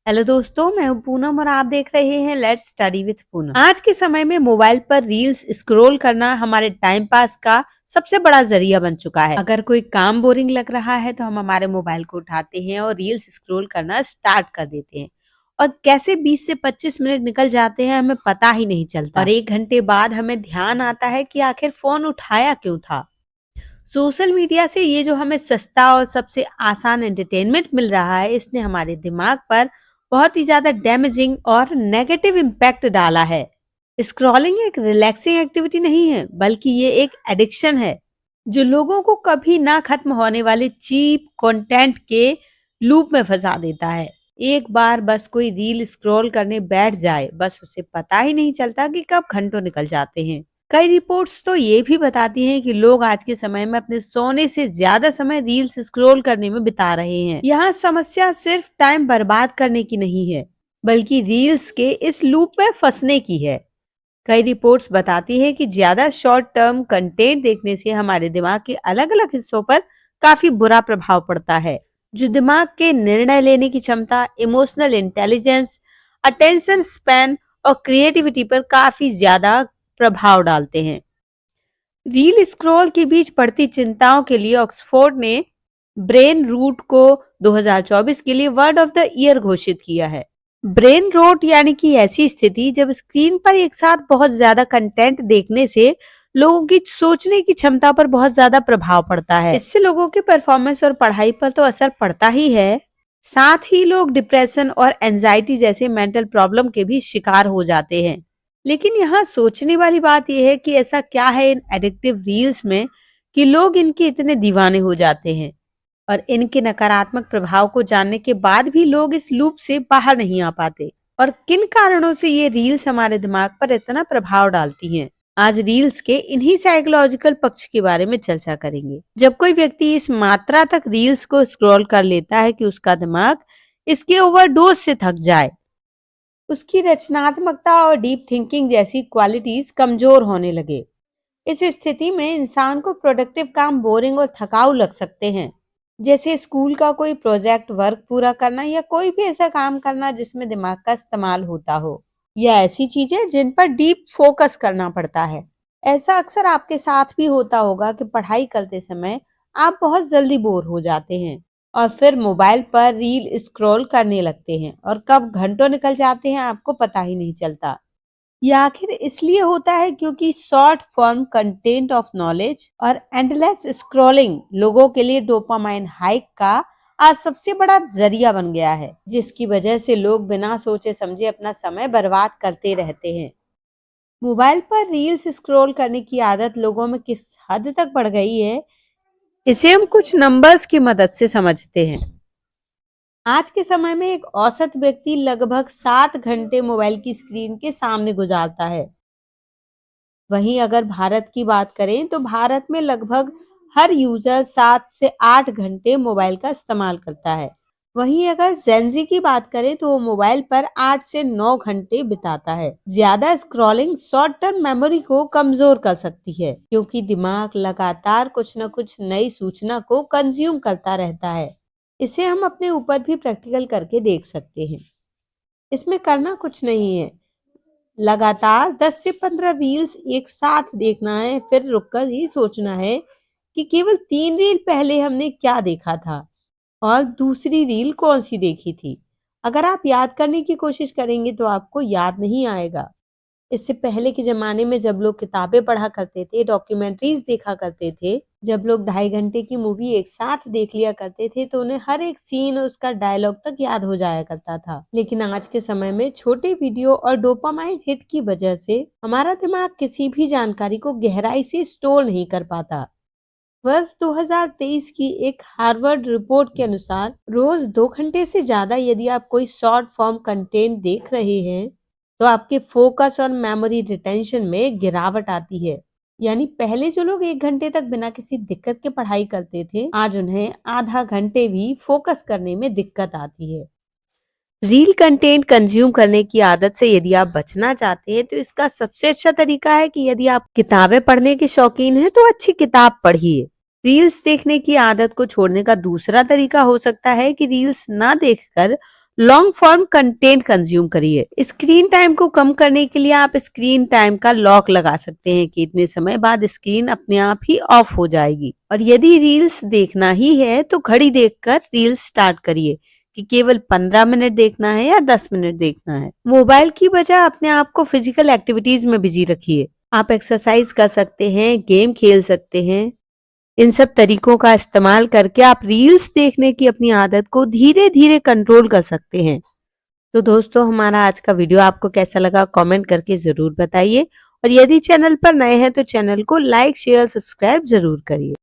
Hello दोस्तों, मैं हूं पूनम और आप देख रहे हैं लेट्स स्टडी विथ पूनम। आज के समय में मोबाइल पर रील्स स्क्रॉल करना हमारे टाइम पास का सबसे बड़ा जरिया बन चुका है। अगर कोई काम बोरिंग लग रहा है तो हम हमारे मोबाइल को उठाते हैं और रील्स स्क्रॉल करना स्टार्ट कर देते हैं और कैसे 20 से 25 मिनट निकल जाते हैं हमें पता ही नहीं चलता और 1 घंटे बाद हमें ध्यान आता है कि आखिर फोन उठाया क्यों था। सोशल मीडिया से ये जो हमें सस्ता और सबसे आसान एंटरटेनमेंट मिल रहा है, इसने हमारे दिमाग पर बहुत ही ज्यादा डैमेजिंग और नेगेटिव इम्पैक्ट डाला है। स्क्रॉलिंग एक रिलैक्सिंग एक्टिविटी नहीं है, बल्कि ये एक एडिक्शन है जो लोगों को कभी ना खत्म होने वाले चीप कंटेंट के लूप में फंसा देता है। एक बार बस कोई रील स्क्रॉल करने बैठ जाए, बस उसे पता ही नहीं चलता कि कब घंटों निकल जाते हैं। कई रिपोर्ट्स तो ये भी बताती हैं कि लोग आज के समय में अपने सोने से ज्यादा समय रील्स स्क्रॉल करने में बिता रहे हैं। यहाँ समस्या सिर्फ टाइम बर्बाद करने की नहीं है, बल्कि रील्स के इस लूप में फंसने की है। कई रिपोर्ट्स बताती हैं कि ज्यादा शॉर्ट टर्म कंटेंट देखने से हमारे दिमाग के अलग अलग हिस्सों पर काफी बुरा प्रभाव पड़ता है, जो दिमाग के निर्णय लेने की क्षमता, इमोशनल इंटेलिजेंस, अटेंशन स्पैन और क्रिएटिविटी पर काफी ज्यादा प्रभाव डालते हैं। रील स्क्रॉल के बीच बढ़ती चिंताओं के लिए ऑक्सफोर्ड ने ब्रेन रूट को 2024 के लिए वर्ड ऑफ द ईयर घोषित किया है। ब्रेन रोट यानी कि ऐसी स्थिति जब स्क्रीन पर एक साथ बहुत ज्यादा कंटेंट देखने से लोगों की सोचने की क्षमता पर बहुत ज्यादा प्रभाव पड़ता है। इससे लोगों के परफॉर्मेंस और पढ़ाई पर तो असर पड़ता ही है, साथ ही लोग डिप्रेशन और एंजाइटी जैसे मेंटल प्रॉब्लम के भी शिकार हो जाते हैं। लेकिन यहाँ सोचने वाली बात यह है कि ऐसा क्या है इन एडिक्टिव रील्स में कि लोग इनके इतने दीवाने हो जाते हैं और इनके नकारात्मक प्रभाव को जानने के बाद भी लोग इस लूप से बाहर नहीं आ पाते, और किन कारणों से ये रील्स हमारे दिमाग पर इतना प्रभाव डालती हैं। आज रील्स के इन्हीं साइकोलॉजिकल पक्ष के बारे में चर्चा करेंगे। जब कोई व्यक्ति इस मात्रा तक रील्स को स्क्रॉल कर लेता है कि उसका दिमाग इसके ओवरडोज से थक जाए, उसकी रचनात्मकता और डीप थिंकिंग जैसी क्वालिटीज कमजोर होने लगे। इस स्थिति में इंसान को प्रोडक्टिव काम बोरिंग और थकाऊ लग सकते हैं, जैसे स्कूल का कोई प्रोजेक्ट वर्क पूरा करना या कोई भी ऐसा काम करना जिसमें दिमाग का इस्तेमाल होता हो, या ऐसी चीजें जिन पर डीप फोकस करना पड़ता है। ऐसा अक्सर आपके साथ भी होता होगा कि पढ़ाई करते समय आप बहुत जल्दी बोर हो जाते हैं और फिर मोबाइल पर रील स्क्रॉल करने लगते हैं और कब घंटों निकल जाते हैं आपको पता ही नहीं चलता। यह आखिर इसलिए होता है क्योंकि short form content of knowledge और एंडलेस स्क्रॉलिंग लोगों के लिए डोपामाइन हाइक का आज सबसे बड़ा जरिया बन गया है, जिसकी वजह से लोग बिना सोचे समझे अपना समय बर्बाद करते रहते हैं। मोबाइल पर रील्स स्क्रॉल करने की आदत लोगों में किस हद तक बढ़ गई है, इसे हम कुछ नंबर्स की मदद से समझते हैं। आज के समय में एक औसत व्यक्ति लगभग 7 घंटे मोबाइल की स्क्रीन के सामने गुजारता है। वहीं अगर भारत की बात करें तो भारत में लगभग हर यूजर 7 से 8 घंटे मोबाइल का इस्तेमाल करता है। वहीं अगर जेनजी की बात करें तो वो मोबाइल पर 8 से 9 घंटे बिताता है। ज्यादा स्क्रॉलिंग शॉर्ट टर्म मेमोरी को कमजोर कर सकती है, क्योंकि दिमाग लगातार कुछ न कुछ नई सूचना को कंज्यूम करता रहता है। इसे हम अपने ऊपर भी प्रैक्टिकल करके देख सकते हैं। इसमें करना कुछ नहीं है, लगातार 10 से 15 रील्स एक साथ देखना है, फिर रुककर ये सोचना है कि केवल 3 रील पहले हमने क्या देखा था और दूसरी रील कौन सी देखी थी। अगर आप याद करने की कोशिश करेंगे तो आपको याद नहीं आएगा। इससे पहले के जमाने में जब लोग किताबें पढ़ा करते थे, डॉक्यूमेंट्रीज देखा करते थे, जब लोग 2.5 घंटे की मूवी एक साथ देख लिया करते थे तो उन्हें हर एक सीन और उसका डायलॉग तक याद हो जाया करता था। लेकिन आज के समय में छोटे वीडियो और डोपामाइन हिट की वजह से हमारा दिमाग किसी भी जानकारी को गहराई से स्टोर नहीं कर पाता। वर्ष 2023 की एक हार्वर्ड रिपोर्ट के अनुसार रोज 2 घंटे से ज्यादा यदि आप कोई शॉर्ट फॉर्म कंटेंट देख रहे हैं तो आपके फोकस और मेमोरी रिटेंशन में गिरावट आती है। यानी पहले जो लोग 1 घंटे तक बिना किसी दिक्कत के पढ़ाई करते थे, आज उन्हें आधा घंटे भी फोकस करने में दिक्कत आती है। रील कंटेंट कंज्यूम करने की आदत से यदि आप बचना चाहते हैं तो इसका सबसे अच्छा तरीका है कि यदि आप किताबें पढ़ने के शौकीन हैं तो अच्छी किताब पढ़िए। रील्स देखने की आदत को छोड़ने का दूसरा तरीका हो सकता है कि रील्स ना देखकर लॉन्ग फॉर्म कंटेंट कंज्यूम करिए। स्क्रीन टाइम को कम करने के लिए आप स्क्रीन टाइम का लॉक लगा सकते हैं कि इतने समय बाद स्क्रीन अपने आप ही ऑफ हो जाएगी। और यदि रील्स देखना ही है तो घड़ी देखकर रील्स स्टार्ट करिए कि केवल 15 मिनट देखना है या 10 मिनट देखना है। मोबाइल की बजाय अपने आप को फिजिकल एक्टिविटीज में बिजी रखिए। आप एक्सरसाइज कर सकते हैं, गेम खेल सकते हैं। इन सब तरीकों का इस्तेमाल करके आप रील्स देखने की अपनी आदत को धीरे धीरे कंट्रोल कर सकते हैं। तो दोस्तों, हमारा आज का वीडियो आपको कैसा लगा कमेंट करके जरूर बताइए। और यदि चैनल पर नए हैं तो चैनल को लाइक शेयर सब्सक्राइब जरूर करिए।